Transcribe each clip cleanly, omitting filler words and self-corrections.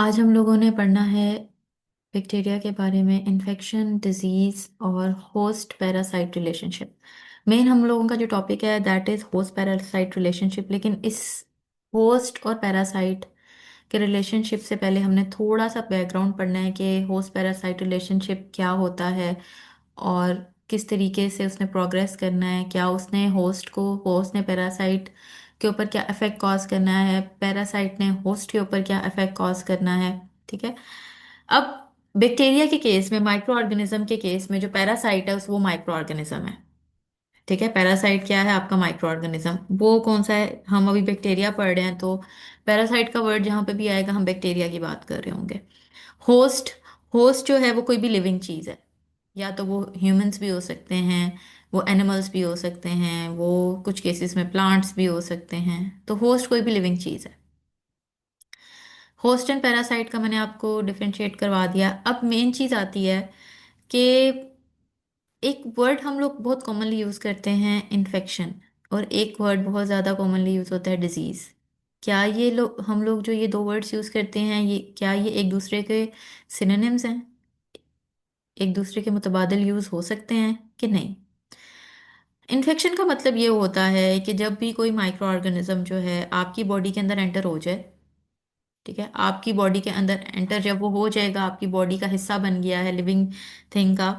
आज हम लोगों ने पढ़ना है बैक्टीरिया के बारे में, इन्फेक्शन, डिजीज और होस्ट पैरासाइट रिलेशनशिप। मेन हम लोगों का जो टॉपिक है that is host parasite relationship. लेकिन इस होस्ट और पैरासाइट के रिलेशनशिप से पहले हमने थोड़ा सा बैकग्राउंड पढ़ना है कि होस्ट पैरासाइट रिलेशनशिप क्या होता है और किस तरीके से उसने प्रोग्रेस करना है। क्या उसने होस्ट ने पैरासाइट के ऊपर क्या इफेक्ट कॉज करना है, पैरासाइट ने होस्ट के ऊपर क्या इफेक्ट कॉज करना है। ठीक है। अब बैक्टीरिया के केस में, माइक्रो ऑर्गेनिज्म के केस में, जो पैरासाइट है उस वो माइक्रो ऑर्गेनिज्म है। ठीक है। पैरासाइट क्या है? आपका माइक्रो ऑर्गेनिज्म। वो कौन सा है? हम अभी बैक्टीरिया पढ़ रहे हैं तो पैरासाइट का वर्ड जहाँ पे भी आएगा हम बैक्टीरिया की बात कर रहे होंगे। होस्ट, होस्ट जो है वो कोई भी लिविंग चीज है। या तो वो ह्यूमंस भी हो सकते हैं, वो एनिमल्स भी हो सकते हैं, वो कुछ केसेस में प्लांट्स भी हो सकते हैं। तो होस्ट कोई भी लिविंग चीज है। होस्ट एंड पैरासाइट का मैंने आपको डिफरेंशिएट करवा दिया। अब मेन चीज आती है कि एक वर्ड हम लोग बहुत कॉमनली यूज करते हैं, इन्फेक्शन। और एक वर्ड बहुत ज्यादा कॉमनली यूज होता है, डिजीज। क्या ये लोग, हम लोग जो ये दो वर्ड्स यूज करते हैं, ये क्या ये एक दूसरे के सिनोनिम्स हैं? एक दूसरे के मुतबादिल यूज हो सकते हैं कि नहीं? इन्फेक्शन का मतलब ये होता है कि जब भी कोई माइक्रो ऑर्गेनिज्म जो है आपकी बॉडी के अंदर एंटर हो जाए। ठीक है। आपकी बॉडी के अंदर एंटर जब वो हो जाएगा, आपकी बॉडी का हिस्सा बन गया है लिविंग थिंग का,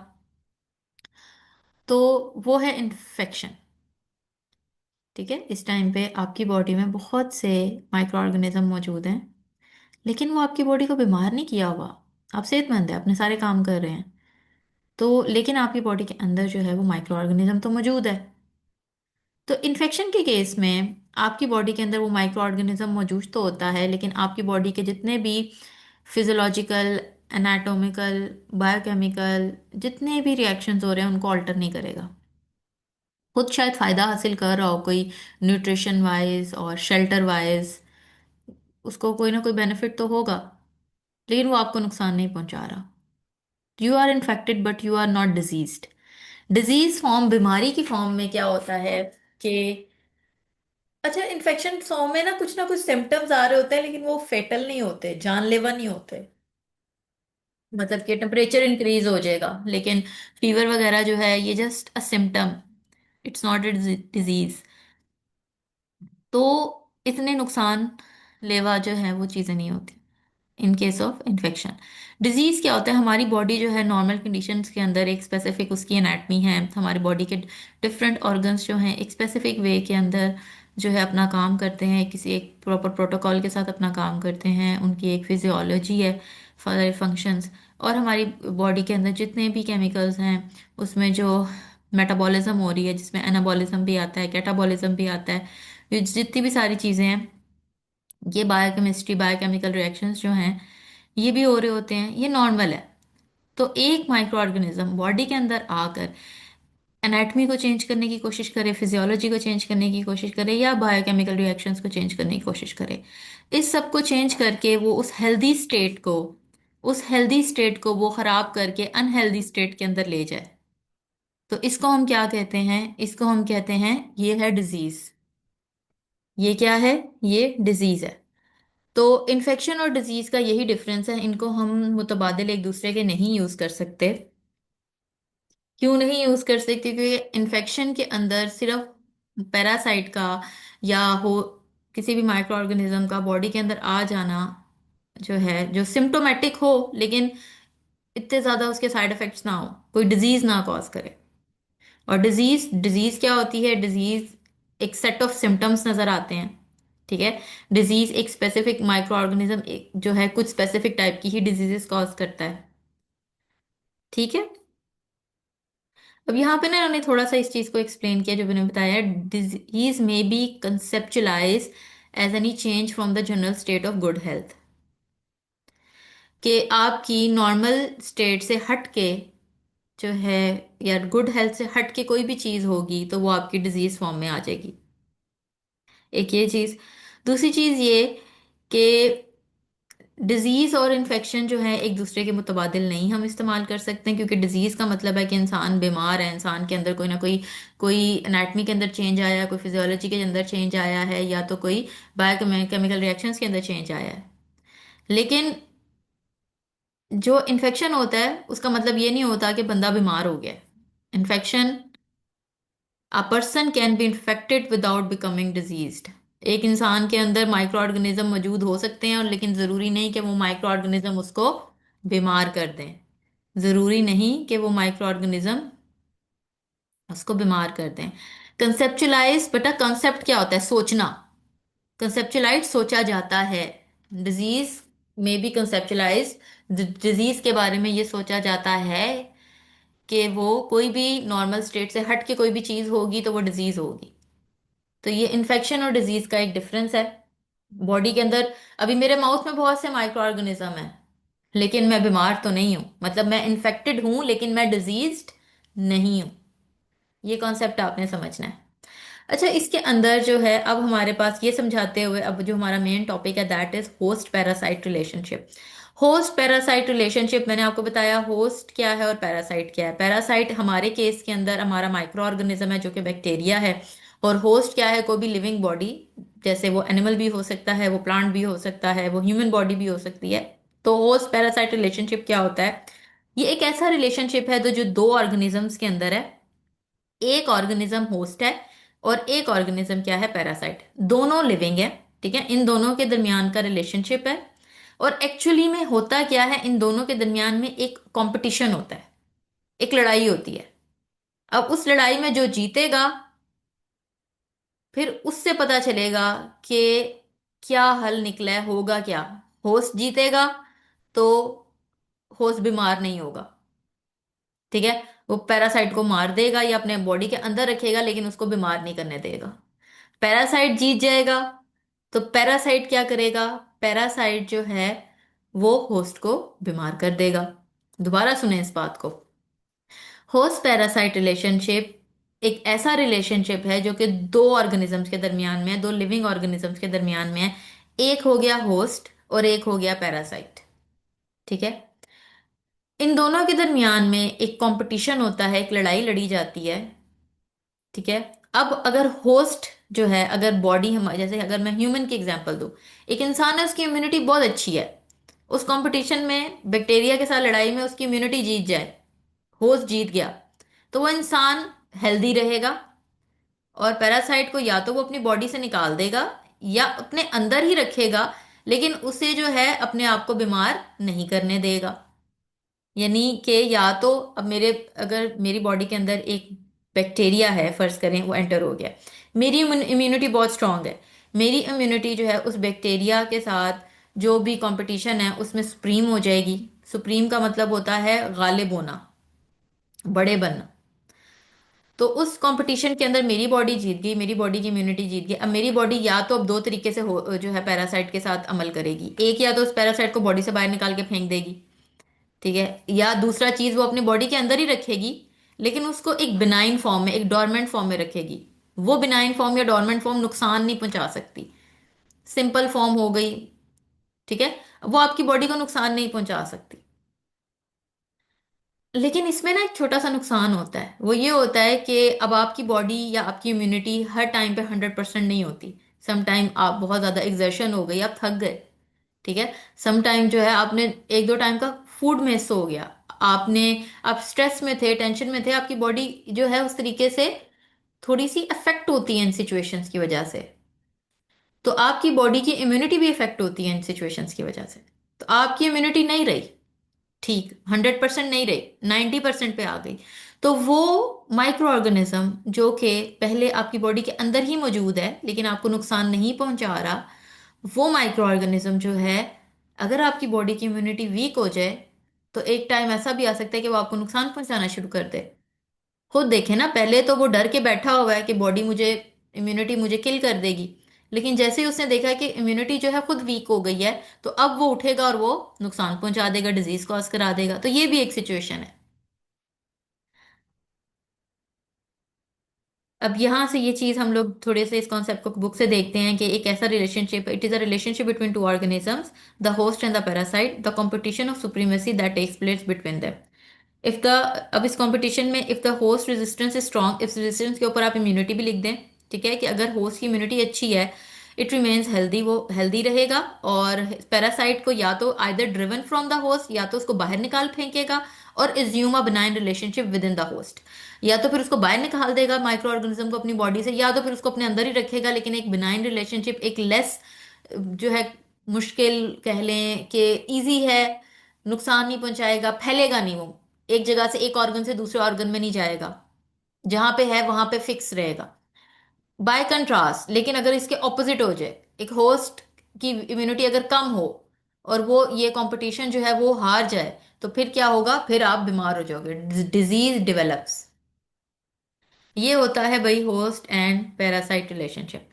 तो वो है इन्फेक्शन। ठीक है। इस टाइम पे आपकी बॉडी में बहुत से माइक्रो ऑर्गेनिज्म मौजूद हैं, लेकिन वो आपकी बॉडी को बीमार नहीं किया हुआ। आप सेहतमंद है, अपने सारे काम कर रहे हैं। तो लेकिन आपकी बॉडी के अंदर जो है वो माइक्रो ऑर्गेनिज्म तो मौजूद है। तो इन्फेक्शन के केस में आपकी बॉडी के अंदर वो माइक्रो ऑर्गेनिज्म मौजूद तो होता है, लेकिन आपकी बॉडी के जितने भी फिजियोलॉजिकल, एनाटॉमिकल, बायोकेमिकल जितने भी रिएक्शंस हो रहे हैं उनको ऑल्टर नहीं करेगा। खुद शायद फायदा हासिल कर रहा हो कोई, न्यूट्रिशन वाइज और शेल्टर वाइज, उसको कोई ना कोई बेनिफिट तो होगा, लेकिन वो आपको नुकसान नहीं पहुंचा रहा। You are infected but you are not diseased. Disease form, बीमारी की फॉर्म में क्या होता है कि, अच्छा, इन्फेक्शन फॉर्म में ना कुछ सिम्टम्स आ रहे होते हैं, लेकिन वो फेटल नहीं होते, जानलेवा नहीं होते। मतलब कि टेम्परेचर इंक्रीज हो जाएगा, लेकिन फीवर वगैरह जो है ये just a symptom, it's not a disease. तो इतने नुकसान लेवा जो है वो चीज़ें नहीं होती in case of infection. Disease क्या होता है? हमारी बॉडी जो है नॉर्मल कंडीशंस के अंदर एक स्पेसिफिक उसकी एनाटमी है। हमारी बॉडी के डिफरेंट ऑर्गन्स जो हैं एक स्पेसिफिक वे के अंदर जो है अपना काम करते हैं, किसी एक प्रॉपर प्रोटोकॉल के साथ अपना काम करते हैं। उनकी एक फिजियोलॉजी है, फंक्शंस। और हमारी बॉडी के अंदर जितने भी केमिकल्स हैं उसमें जो मेटाबॉलिज्म हो रही है, जिसमें एनाबॉलिज्म भी आता है, कैटाबॉलिज्म भी आता है, ये जितनी भी सारी चीज़ें हैं, ये बायोकेमिस्ट्री, बायोकेमिकल रिएक्शंस जो हैं ये भी हो रहे होते हैं, ये नॉर्मल है। तो एक माइक्रो ऑर्गेनिज्म बॉडी के अंदर आकर एनाटमी को चेंज करने की कोशिश करे, फिजियोलॉजी को चेंज करने की कोशिश करे, या बायोकेमिकल रिएक्शंस को चेंज करने की कोशिश करे, इस सब को चेंज करके वो उस हेल्दी स्टेट को वो खराब करके अनहेल्दी स्टेट के अंदर ले जाए। तो इसको हम क्या कहते हैं? इसको हम कहते हैं, ये है डिजीज। ये क्या है? ये डिजीज है। तो इन्फेक्शन और डिजीज का यही डिफरेंस है, इनको हम मुतबादिल एक दूसरे के नहीं यूज कर सकते। क्यों नहीं यूज कर सकते? क्योंकि इन्फेक्शन के अंदर सिर्फ पैरासाइट का या हो किसी भी माइक्रो ऑर्गेनिज्म का बॉडी के अंदर आ जाना जो है, जो सिम्टोमेटिक हो, लेकिन इतने ज्यादा उसके साइड इफेक्ट्स ना हो, कोई डिजीज ना कॉज करे। और डिजीज डिजीज क्या होती है? डिजीज एक सेट ऑफ सिम्टम्स नजर आते हैं। ठीक है। डिजीज एक स्पेसिफिक माइक्रो ऑर्गेनिज्म जो है कुछ स्पेसिफिक टाइप की ही डिजीजेस कॉज करता है। ठीक है। अब यहाँ पे ना इन्होंने थोड़ा सा इस चीज को एक्सप्लेन किया जो मैंने बताया, डिजीज में be conceptualize as any change from the general state of good health. कि आपकी नॉर्मल स्टेट से हट के जो है, या गुड हेल्थ से हट के कोई भी चीज होगी तो वो आपकी डिजीज फॉर्म में आ जाएगी। एक ये चीज। दूसरी चीज ये कि डिजीज और इन्फेक्शन जो है एक दूसरे के मुतबादिल नहीं हम इस्तेमाल कर सकते हैं, क्योंकि डिजीज का मतलब है कि इंसान बीमार है, इंसान के अंदर कोई ना कोई एनाटमी के अंदर चेंज आया है, कोई फिजियोलॉजी के अंदर चेंज आया है, या तो कोई बायोकेमिकल रिएक्शंस के अंदर चेंज आया है। लेकिन जो इन्फेक्शन होता है उसका मतलब ये नहीं होता कि बंदा बीमार हो गया। Infection, a person can be infected without becoming diseased. एक इंसान के अंदर माइक्रो ऑर्गेनिज्म मौजूद हो सकते हैं और लेकिन जरूरी नहीं कि वो माइक्रो ऑर्गेनिज्म उसको बीमार कर दें। जरूरी नहीं कि वो माइक्रो ऑर्गेनिज्म उसको बीमार कर दें। कंसेप्चुलाइज, बेटा कंसेप्ट क्या होता है? सोचना। कंसेप्चुलाइज सोचा जाता है। डिजीज में बी कंसेप्चुलाइज, डिजीज के बारे में ये सोचा जाता है कि वो कोई भी नॉर्मल स्टेट से हट के कोई भी चीज होगी तो वो डिजीज होगी। तो ये इन्फेक्शन और डिजीज का एक डिफरेंस है। बॉडी के अंदर अभी मेरे माउथ में बहुत से माइक्रो ऑर्गेनिज्म है, लेकिन मैं बीमार तो नहीं हूं। मतलब मैं इन्फेक्टेड हूं लेकिन मैं डिजीज्ड नहीं हूं। ये कॉन्सेप्ट आपने समझना है। अच्छा, इसके अंदर जो है अब हमारे पास ये समझाते हुए अब जो हमारा मेन टॉपिक है that is host parasite relationship. Host parasite relationship, मैंने आपको बताया होस्ट क्या है और पैरासाइट क्या है। पैरासाइट हमारे केस के अंदर हमारा माइक्रो ऑर्गेनिज्म है जो कि बैक्टीरिया है। और होस्ट क्या है? कोई भी लिविंग बॉडी, जैसे वो एनिमल भी हो सकता है, वो प्लांट भी हो सकता है, वो ह्यूमन बॉडी भी हो सकती है। तो होस्ट पैरासाइट रिलेशनशिप क्या होता है? ये एक ऐसा रिलेशनशिप है जो दो ऑर्गेनिजम्स के अंदर है। एक ऑर्गेनिज्म होस्ट है और एक ऑर्गेनिज्म क्या है? पैरासाइट। दोनों लिविंग है, ठीक है। इन दोनों के दरमियान का रिलेशनशिप है। और एक्चुअली में होता क्या है, इन दोनों के दरमियान में एक कंपटीशन होता है, एक लड़ाई होती है। अब उस लड़ाई में जो जीतेगा, फिर उससे पता चलेगा कि क्या हल निकला है, होगा क्या। होस्ट जीतेगा तो होस्ट बीमार नहीं होगा, ठीक है। वो पैरासाइट को मार देगा या अपने बॉडी के अंदर रखेगा लेकिन उसको बीमार नहीं करने देगा। पैरासाइट जीत जाएगा तो पैरासाइट क्या करेगा? पैरासाइट जो है वो होस्ट को बीमार कर देगा। दोबारा सुने इस बात को। होस्ट पैरासाइट रिलेशनशिप एक ऐसा रिलेशनशिप है जो कि दो ऑर्गेनिजम्स के दरमियान में है, दो लिविंग ऑर्गेनिजम्स के दरमियान में है। एक हो गया होस्ट और एक हो गया पैरासाइट, ठीक है। इन दोनों के दरमियान में एक कंपटीशन होता है, एक लड़ाई लड़ी जाती है, ठीक है। अब अगर होस्ट जो है, अगर बॉडी हम, जैसे अगर मैं ह्यूमन की एग्जांपल दूं, एक इंसान है उसकी इम्यूनिटी बहुत अच्छी है, उस कंपटीशन में बैक्टीरिया के साथ लड़ाई में उसकी इम्यूनिटी जीत जाए, होस्ट जीत गया, तो वो इंसान हेल्दी रहेगा। और पैरासाइट को या तो वो अपनी बॉडी से निकाल देगा या अपने अंदर ही रखेगा, लेकिन उसे जो है अपने आप को बीमार नहीं करने देगा। यानी कि या तो अब मेरे, अगर मेरी बॉडी के अंदर एक बैक्टीरिया है फर्ज करें, वो एंटर हो गया, मेरी इम्यूनिटी बहुत स्ट्रांग है। मेरी इम्यूनिटी जो है उस बैक्टीरिया के साथ जो भी कंपटीशन है उसमें सुप्रीम हो जाएगी। सुप्रीम का मतलब होता है गालिब होना, बड़े बनना। तो उस कंपटीशन के अंदर मेरी बॉडी जीत गई, मेरी बॉडी की इम्यूनिटी जीत गई। अब मेरी बॉडी या तो अब दो तरीके से जो है पैरासाइट के साथ अमल करेगी। एक, या तो उस पैरासाइट को बॉडी से बाहर निकाल के फेंक देगी, ठीक है। या दूसरा चीज, वो अपनी बॉडी के अंदर ही रखेगी लेकिन उसको एक बिनाइन फॉर्म में, एक डोरमेंट फॉर्म में रखेगी। वो बिनाइन फॉर्म या डोरमेंट फॉर्म नुकसान नहीं पहुंचा सकती। सिंपल फॉर्म हो गई, ठीक है, वो आपकी बॉडी को नुकसान नहीं पहुंचा सकती। लेकिन इसमें ना एक छोटा सा नुकसान होता है, वो ये होता है कि अब आपकी बॉडी या आपकी इम्यूनिटी हर टाइम पे 100% नहीं होती। सम टाइम आप बहुत ज्यादा एग्जर्शन हो गई, आप थक गए, ठीक है। सम टाइम जो है आपने एक दो टाइम का फूड मिस हो गया, आपने, आप स्ट्रेस में थे, टेंशन में थे, आपकी बॉडी जो है उस तरीके से थोड़ी सी अफेक्ट होती है इन सिचुएशंस की वजह से। तो आपकी बॉडी की इम्यूनिटी भी इफेक्ट होती है इन सिचुएशंस की वजह से। तो आपकी इम्यूनिटी नहीं रही ठीक, 100% नहीं रही, 90% पे आ गई। तो वो माइक्रो ऑर्गेनिज्म जो कि पहले आपकी बॉडी के अंदर ही मौजूद है लेकिन आपको नुकसान नहीं पहुंचा रहा, वो माइक्रो ऑर्गेनिज्म जो है, अगर आपकी बॉडी की इम्यूनिटी वीक हो जाए तो एक टाइम ऐसा भी आ सकता है कि वो आपको नुकसान पहुंचाना शुरू कर दे। खुद देखे ना, पहले तो वो डर के बैठा हुआ है कि बॉडी मुझे, इम्यूनिटी मुझे किल कर देगी। लेकिन जैसे ही उसने देखा कि इम्यूनिटी जो है खुद वीक हो गई है, तो अब वो उठेगा और वो नुकसान पहुंचा देगा, डिजीज कॉज करा देगा। तो ये भी एक सिचुएशन है। अब यहाँ से ये चीज हम लोग थोड़े से इस कॉन्सेप्ट को बुक से देखते हैं कि एक ऐसा relationship, it is a relationship between two organisms, the host and the parasite, the competition of supremacy that takes place between them. If the, अब इस कंपटीशन में if the host resistance is strong, इस resistance के ऊपर आप immunity भी लिख दें, ठीक है, कि अगर होस्ट की इम्यूनिटी अच्छी है, इट रिमेन्स हेल्दी, वो हेल्दी रहेगा। और पैरासाइट को या तो either driven from the host, या तो उसको बाहर निकाल फेंकेगा और assume a benign relationship with in the host. या तो फिर उसको बाहर निकाल देगा माइक्रो ऑर्गेनिज्म को अपनी बॉडी से, या तो फिर उसको अपने अंदर ही रखेगा, लेकिन एक बिनाइन रिलेशनशिप, एक लेस जो है मुश्किल कह लें कि इजी है, नुकसान नहीं पहुंचाएगा, फैलेगा नहीं वो, एक जगह से एक ऑर्गन से दूसरे ऑर्गन में नहीं जाएगा, जहां पे है वहां पे फिक्स रहेगा। बाय कंट्रास्ट लेकिन अगर इसके ऑपोजिट हो जाए, एक होस्ट की इम्यूनिटी अगर कम हो और वो ये कंपटीशन जो है वो हार जाए, तो फिर क्या होगा, फिर आप बीमार हो जाओगे, डिजीज डेवलप्स। ये होता है भाई होस्ट एंड पैरासाइट रिलेशनशिप।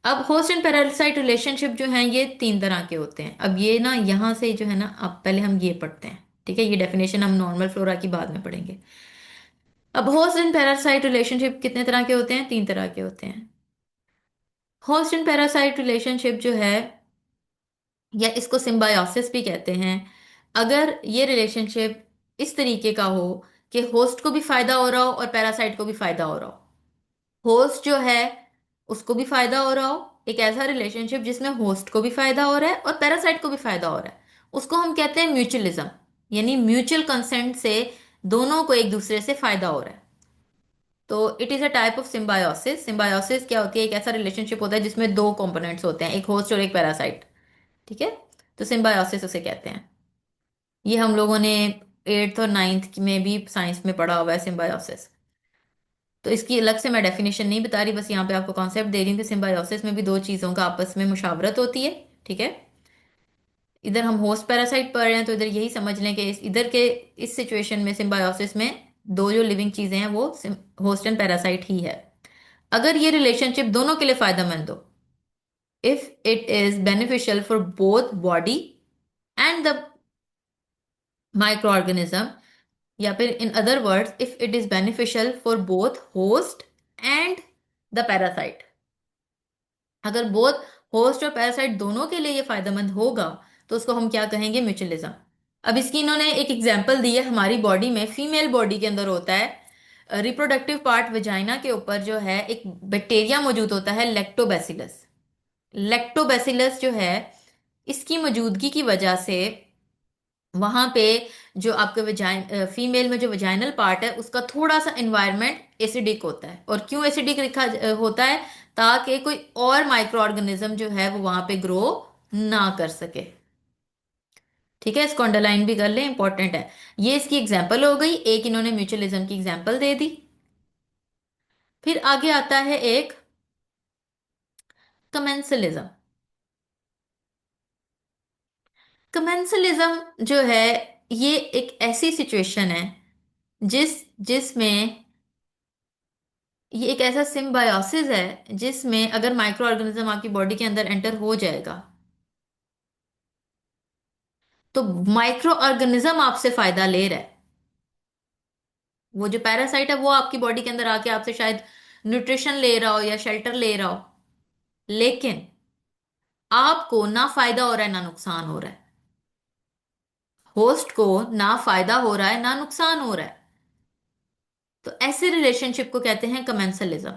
अब होस्ट एंड पैरासाइट रिलेशनशिप जो है ये तीन तरह के होते हैं। अब ये ना यहाँ से जो है ना, अब पहले हम ये पढ़ते हैं, ठीक है, ये डेफिनेशन हम नॉर्मल फ्लोरा की बाद में पढ़ेंगे। अब होस्ट एंड पैरासाइट रिलेशनशिप कितने तरह के होते हैं, तीन तरह के होते हैं। होस्ट एंड पैरासाइट रिलेशनशिप जो है, या इसको सिम्बायोसिस भी कहते हैं, अगर ये रिलेशनशिप इस तरीके का हो कि होस्ट को भी फायदा हो रहा हो और पैरासाइट को भी फायदा हो रहा हो, होस्ट जो है उसको भी फायदा हो रहा हो, एक ऐसा रिलेशनशिप जिसमें होस्ट को भी फायदा हो रहा है और पैरासाइट को भी फायदा हो रहा है, उसको हम कहते हैं म्यूचुअलिज्म। यानी म्यूचुअल कंसेंट से दोनों को एक दूसरे से फायदा हो रहा है। तो it is a type of symbiosis. Symbiosis क्या होती है, एक ऐसा रिलेशनशिप होता है जिसमें दो कंपोनेंट्स होते हैं, एक होस्ट और एक पैरासाइट, ठीक है। तो सिम्बायोसिस उसे कहते हैं। ये हम लोगों ने एट्थ और नाइन्थ में भी साइंस में पढ़ा हुआ है सिम्बायोसिस। तो इसकी अलग से मैं डेफिनेशन नहीं बता रही, बस यहाँ पे आपको कॉन्सेप्ट दे रही हूँ कि सिम्बायोसिस में भी दो चीज़ों का आपस में मुशावरत होती है, ठीक है। इधर हम होस्ट पैरासाइट पढ़ रहे हैं, तो इधर यही समझ लें कि इधर के इस सिचुएशन में सिम्बायोसिस में दो जो लिविंग चीज़ें हैं वो होस्ट एंड पैरासाइट ही है। अगर ये रिलेशनशिप दोनों के लिए फायदेमंद हो, if it is beneficial for both body and the micro organism, या फिर in other words if it is beneficial for both host and the parasite, अगर बोथ होस्ट और पैरासाइट दोनों के लिए ये फायदेमंद होगा, तो उसको हम क्या कहेंगे, म्यूचुअलिज्म। अब इसकी इन्होंने एक एग्जांपल दी है, हमारी बॉडी में, फीमेल बॉडी के अंदर होता है रिप्रोडक्टिव पार्ट वजाइना के ऊपर जो है एक बैक्टीरिया मौजूद होता है, लैक्टोबैसिलस। लैक्टोबैसिलस जो है, इसकी मौजूदगी की वजह से वहां पे जो आपके वजाइन फीमेल में जो वजाइनल पार्ट है उसका थोड़ा सा एनवायरनमेंट एसिडिक होता है। और क्यों एसिडिक लिखा होता है, ताकि कोई और माइक्रो ऑर्गेनिज्म जो है वो वहां पे ग्रो ना कर सके, ठीक है। इसको अंडरलाइन भी कर ले, इंपॉर्टेंट है। ये इसकी एग्जाम्पल हो गई, एक इन्होंने म्यूचुअलिज्म की एग्जाम्पल दे दी। फिर आगे आता है एक कमेंसलिज्म। कमेंसलिज्म जो है, ये एक ऐसी सिचुएशन है जिसमें ये एक ऐसा सिम्बायोसिस है जिसमें अगर माइक्रो ऑर्गेनिज्म आपकी बॉडी के अंदर एंटर हो जाएगा, तो माइक्रो ऑर्गेनिज्म आपसे फायदा ले रहा है। वो जो पैरासाइट है वो आपकी बॉडी के अंदर आके आपसे शायद न्यूट्रिशन ले रहा हो या शेल्टर ले रहा हो, लेकिन आपको ना फायदा हो रहा है ना नुकसान हो रहा है। होस्ट को ना फायदा हो रहा है ना नुकसान हो रहा है। तो ऐसे रिलेशनशिप को कहते हैं कमेंसलिज्म।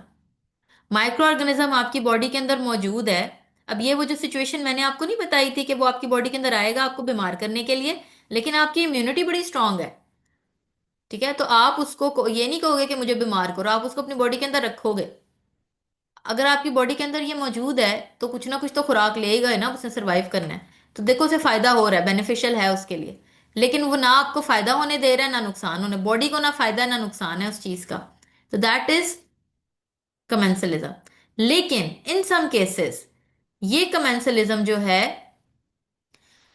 माइक्रो ऑर्गेनिज्म आपकी बॉडी के अंदर मौजूद है। अब ये वो जो सिचुएशन मैंने आपको नहीं बताई थी कि वो आपकी बॉडी के अंदर आएगा आपको बीमार करने के लिए, लेकिन आपकी इम्यूनिटी बड़ी स्ट्रांग है, ठीक है। तो आप उसको ये नहीं कहोगे कि मुझे बीमार करो, आप उसको अपनी बॉडी के अंदर रखोगे। अगर आपकी बॉडी के अंदर ये मौजूद है तो कुछ ना कुछ तो खुराक लेगा ही ना, उसने सरवाइव करना है। तो देखो उसे फायदा हो रहा है, बेनिफिशियल है उसके लिए, लेकिन वो ना आपको फायदा होने दे रहा है ना नुकसान होने, बॉडी को ना फायदा है ना नुकसान है उस चीज का। तो दैट इज कमेंसलिज्म। लेकिन इन सम केसेस ये कमेंसलिज्म जो है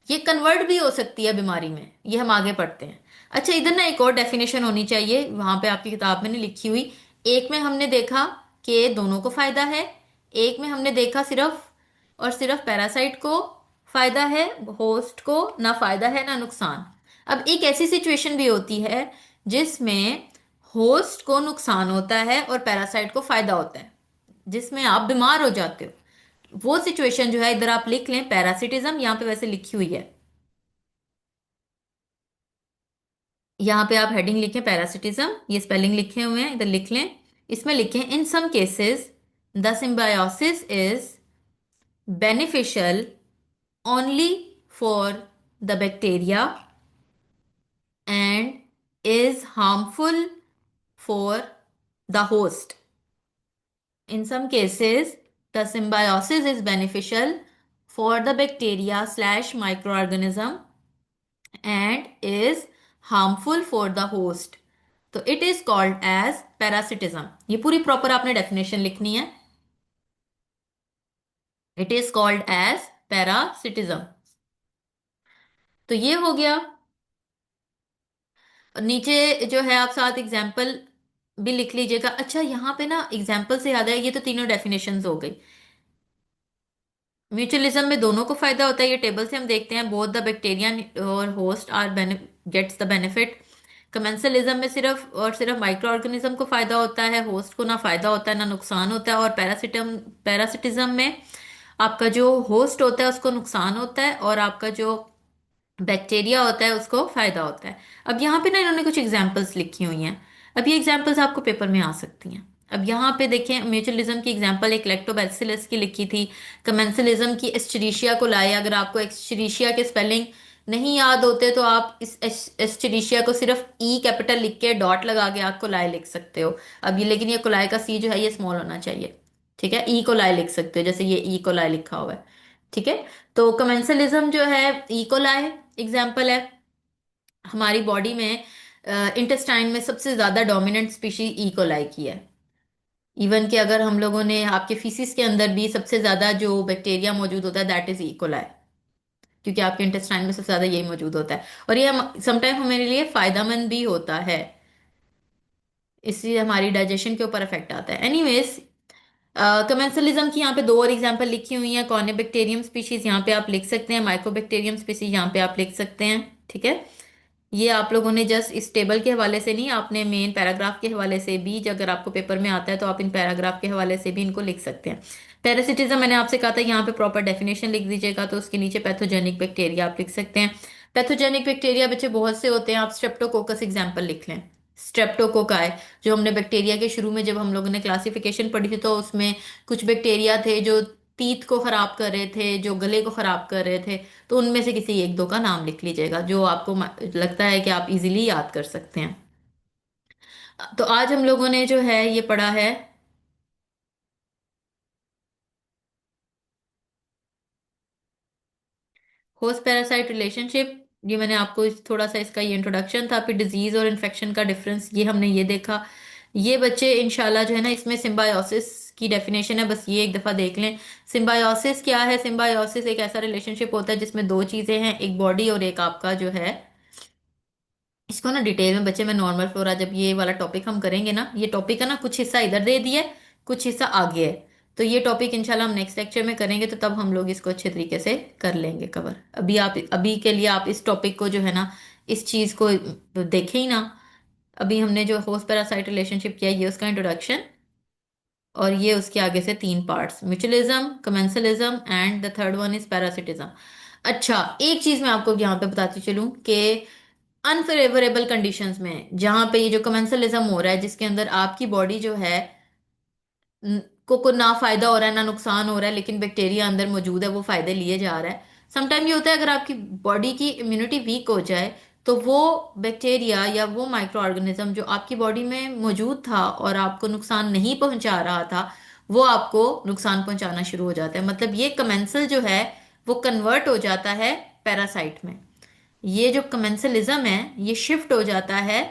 ये कन्वर्ट भी हो सकती है बीमारी में, ये हम आगे पढ़ते हैं। अच्छा, इधर ना एक और डेफिनेशन होनी चाहिए, वहां पे आपकी किताब में नहीं लिखी हुई। एक में हमने देखा कि दोनों को फायदा है, एक में हमने देखा सिर्फ और सिर्फ पैरासाइट को फायदा है, होस्ट को ना फायदा है ना नुकसान। अब एक ऐसी सिचुएशन भी होती है जिसमें होस्ट को नुकसान होता है और पैरासाइट को फायदा होता है, जिसमें आप बीमार हो जाते हो। वो सिचुएशन जो है इधर आप लिख लें, पैरासिटिज्म, यहाँ पे वैसे लिखी हुई है, यहाँ पे आप हेडिंग लिखें पैरासिटिज्म, ये स्पेलिंग लिखे हुए हैं इधर लिख लें। इसमें लिखें in some cases the symbiosis is beneficial only for the bacteria and is harmful for the host. In some cases, the symbiosis is beneficial for the bacteria slash microorganism and is harmful for the host. तो it is called as parasitism. ये पूरी proper आपने definition लिखनी है. It is called as parasitism. तो ये हो गया. नीचे जो है आप साथ एग्जाम्पल भी लिख लीजिएगा. अच्छा यहाँ पे ना एग्जाम्पल से याद है, ये तो तीनों डेफिनेशंस हो गई. म्यूचुअलिज्म में दोनों को फायदा होता है, ये टेबल से हम देखते हैं. बोथ द बैक्टीरियन और host are gets the benefit. Commensalism में सिर्फ और सिर्फ माइक्रो ऑर्गेनिज्म को फायदा होता है, होस्ट को ना फायदा होता है ना नुकसान होता है. और पैरासिटिज्म में आपका जो होस्ट होता है उसको नुकसान होता है और आपका जो बैक्टीरिया होता है उसको फायदा होता है. अब यहाँ पे ना इन्होंने कुछ एग्जाम्पल्स लिखी हुई हैं. अब ये एग्जाम्पल्स आपको पेपर में आ सकती हैं. अब यहाँ पे देखें, म्यूचुअलिज्म की एग्जाम्पल एक लैक्टोबैसिलस की लिखी थी. कमेंसलिज्म की एस्चेरिशिया को लाए. अगर आपको एस्चेरिशिया के स्पेलिंग नहीं याद होते तो आप इस एस्चेरिशिया को सिर्फ ई कैपिटल लिख के डॉट लगा के आप कोलाई लिख सकते हो. अब ये लेकिन ये कोलाई का सी जो है ये स्मॉल होना चाहिए. ठीक है, ई कोलाई लिख सकते हो जैसे ये ई कोलाई लिखा हुआ है. ठीक है. तो कमेंसलिज्म जो है ई कोलाई एग्जाम्पल है. हमारी बॉडी में इंटेस्टाइन में सबसे ज्यादा डोमिनेंट स्पीशीज ई कोलाई की है. इवन कि अगर हम लोगों ने आपके फीसिस के अंदर भी सबसे ज्यादा जो बैक्टीरिया मौजूद होता है दैट इज ई कोलाई. क्योंकि आपके इंटेस्टाइन में सबसे ज्यादा यही मौजूद होता है और ये समटाइम हमारे लिए फायदेमंद भी होता है. इससे हमारी डाइजेशन के ऊपर इफेक्ट आता है. एनीवेज, कमेंसलिज्म की यहाँ पे दो और एग्जांपल लिखी हुई हैं. कॉर्नेबैक्टीरियम स्पीशीज यहाँ पे आप लिख सकते हैं, माइकोबैक्टीरियम स्पीशीज यहाँ पे आप लिख सकते हैं. ठीक है. ये आप लोगों ने जस्ट इस टेबल के हवाले से नहीं, आपने मेन पैराग्राफ के हवाले से भी, अगर आपको पेपर में आता है तो आप इन पैराग्राफ के हवाले से भी इनको लिख सकते हैं. पैरासिटिज्म मैंने आपसे कहा था यहाँ पे प्रॉपर डेफिनेशन लिख दीजिएगा, तो उसके नीचे पैथोजेनिक बैक्टीरिया आप लिख सकते हैं. पैथोजेनिक बैक्टीरिया बच्चे बहुत से होते हैं. आप स्ट्रेप्टोकोकस एग्जाम्पल लिख लें. स्ट्रेप्टोकोकाई जो हमने बैक्टीरिया के शुरू में जब हम लोगों ने क्लासिफिकेशन पढ़ी थी तो उसमें कुछ बैक्टीरिया थे जो तीत को खराब कर रहे थे, जो गले को खराब कर रहे थे. तो उनमें से किसी एक दो का नाम लिख लीजिएगा जो आपको लगता है कि आप इजीली याद कर सकते हैं. तो आज हम लोगों ने जो है ये पढ़ा है होस्ट पैरासाइट रिलेशनशिप. ये मैंने आपको थोड़ा सा इसका ये इंट्रोडक्शन था. फिर डिजीज और इन्फेक्शन का डिफरेंस ये हमने ये देखा. ये बच्चे इंशाल्लाह जो है ना इसमें सिम्बायोसिस की डेफिनेशन है, बस ये एक दफा देख लें. सिम्बायोसिस क्या है? सिम्बायोसिस एक ऐसा रिलेशनशिप होता है जिसमें दो चीजें हैं, एक बॉडी और एक आपका जो है. इसको ना डिटेल में बच्चे मैं नॉर्मल फ्लोरा जब ये वाला टॉपिक हम करेंगे ना, ये टॉपिक है ना कुछ हिस्सा इधर दे दिया है कुछ हिस्सा आगे है. तो ये टॉपिक इंशाल्लाह हम नेक्स्ट लेक्चर में करेंगे तो तब हम लोग इसको अच्छे तरीके से कर लेंगे कवर. अभी के लिए आप इस टॉपिक को जो है ना इस चीज को देखें ही ना. अभी हमने जो होस्ट पैरासाइट रिलेशनशिप किया ये उसका इंट्रोडक्शन और ये उसके आगे से तीन parts, mutualism, commensalism and the third one is parasitism. अच्छा, एक चीज मैं आपको यहाँ पे बताती चलूं कि अनफेवरेबल कंडीशंस में जहां पे ये जो कमेंसलिज्म हो रहा है जिसके अंदर आपकी बॉडी जो है को ना फायदा हो रहा है ना नुकसान हो रहा है, लेकिन बैक्टीरिया अंदर मौजूद है वो फायदे लिए जा रहा है. समटाइम ये होता है अगर आपकी बॉडी की इम्यूनिटी वीक हो जाए तो वो बैक्टीरिया या वो माइक्रो ऑर्गेनिज्म जो आपकी बॉडी में मौजूद था और आपको नुकसान नहीं पहुंचा रहा था वो आपको नुकसान पहुंचाना शुरू हो जाता है. मतलब ये कमेंसल जो है वो कन्वर्ट हो जाता है पैरासाइट में. ये जो कमेंसलिज्म है ये शिफ्ट हो जाता है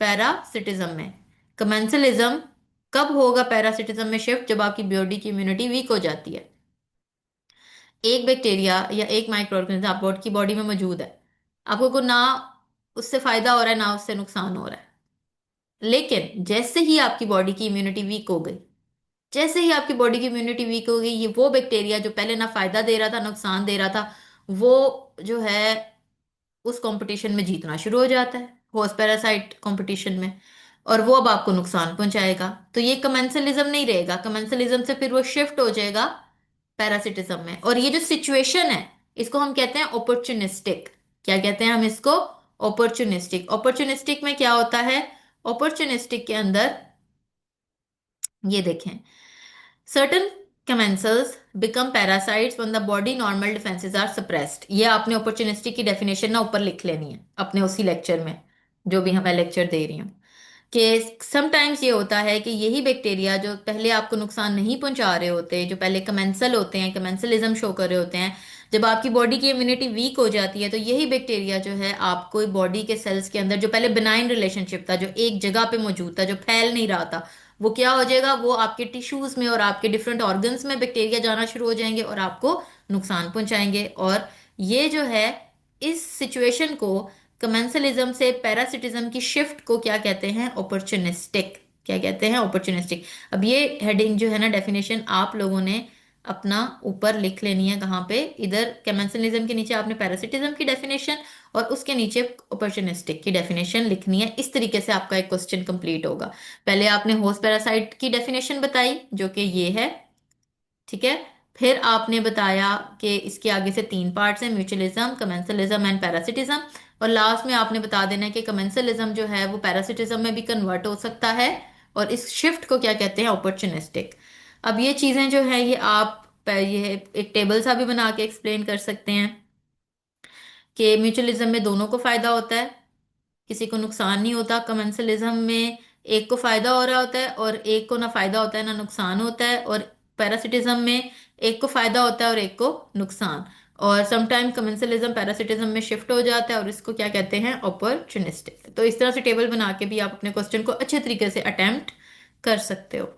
पैरासिटिज्म में. कमेंसलिज्म कब होगा पैरासिटिज्म में शिफ्ट? जब आपकी बॉडी की इम्यूनिटी वीक हो जाती है. एक बैक्टीरिया या एक माइक्रो ऑर्गेनिज्म आपकी बॉडी में मौजूद है, आपको को ना उससे फायदा हो रहा है ना उससे नुकसान हो रहा है. लेकिन जैसे ही आपकी बॉडी की इम्यूनिटी वीक हो गई, जैसे ही आपकी बॉडी की इम्यूनिटी वीक हो गई, ये वो बैक्टीरिया जो पहले ना फायदा दे रहा था नुकसान दे रहा था वो जो है उस कंपटीशन में जीतना शुरू हो जाता है, होस्ट पैरासाइट कंपटीशन में. और वो अब आपको नुकसान पहुंचाएगा. तो ये कमेंसलिज्म नहीं रहेगा. कमेंसलिज्म से फिर वो शिफ्ट हो जाएगा पैरासिटिज्म में. और ये जो सिचुएशन है इसको हम कहते हैं अपॉर्चुनिस्टिक. क्या कहते हैं हम इसको? अपॉर्चुनिस्टिक. अपॉर्चुनिस्टिक में क्या होता है? अपॉर्चुनिस्टिक के अंदर ये देखें, certain commensals become parasites when the body normal defenses are suppressed। ये आपने opportunistic की डेफिनेशन ना ऊपर लिख लेनी है अपने उसी लेक्चर में, जो भी मैं लेक्चर दे रही हूँ। कि समटाइम्स ये होता है कि यही बैक्टीरिया जो पहले आपको नुकसान नहीं पहुंचा रहे होते, जो पहले कमेंसल होते हैं, कमेंसलिज्म शो कर रहे होते हैं, जब आपकी बॉडी की इम्यूनिटी वीक हो जाती है तो यही बैक्टीरिया जो है आपको बॉडी के सेल्स के अंदर, जो पहले बिनाइन रिलेशनशिप था, जो एक जगह पे मौजूद था, जो फैल नहीं रहा था, वो क्या हो जाएगा, वो आपके टिश्यूज में और आपके डिफरेंट ऑर्गन्स में बैक्टीरिया जाना शुरू हो जाएंगे और आपको नुकसान पहुंचाएंगे। और ये जो है, इस सिचुएशन को, कमेंसलिज्म से पैरासिटिज्म की शिफ्ट को क्या कहते हैं, अपॉर्चुनिस्टिक। क्या कहते हैं, अपॉर्चुनिस्टिक। अब ये हेडिंग जो है ना, डेफिनेशन आप लोगों ने अपना ऊपर लिख लेनी है। कहाँ पे, इधर कमेंसलिज्म के नीचे आपने पैरासिटिज्म की डेफिनेशन और उसके नीचे अपॉर्चुनिस्टिक की डेफिनेशन लिखनी है। इस तरीके से आपका एक क्वेश्चन कंप्लीट होगा। पहले आपने होस्ट पैरासाइट की डेफिनेशन बताई जो कि ये है, ठीक है। फिर आपने बताया कि इसके आगे से तीन पार्ट्स हैं, म्यूचुअलिज्म, कमेंसलिज्म एंड पैरासिटिज्म। और लास्ट में आपने बता देना है कि कमेंसलिज्म जो है वो पैरासिटिज्म में भी कन्वर्ट हो सकता है, और इस शिफ्ट को क्या कहते हैं, अपॉर्चुनिस्टिक। अब ये चीजें जो है ये आप ये एक टेबल सा भी बना के एक्सप्लेन कर सकते हैं कि म्यूचुअलिज्म में दोनों को फायदा होता है, किसी को नुकसान नहीं होता। कमेंसलिज्म में एक को फायदा हो रहा होता है और एक को ना फायदा होता है ना नुकसान होता है। और पैरासिटिज्म में एक को फायदा होता है और एक को नुकसान। और समटाइम कमेंसलिज्म पैरासिटिज्म में शिफ्ट हो जाता है और इसको क्या कहते हैं, अपॉर्चुनिस्टिक। तो इस तरह से टेबल बना के भी आप अपने क्वेश्चन को अच्छे तरीके से अटेम्प्ट कर सकते हो।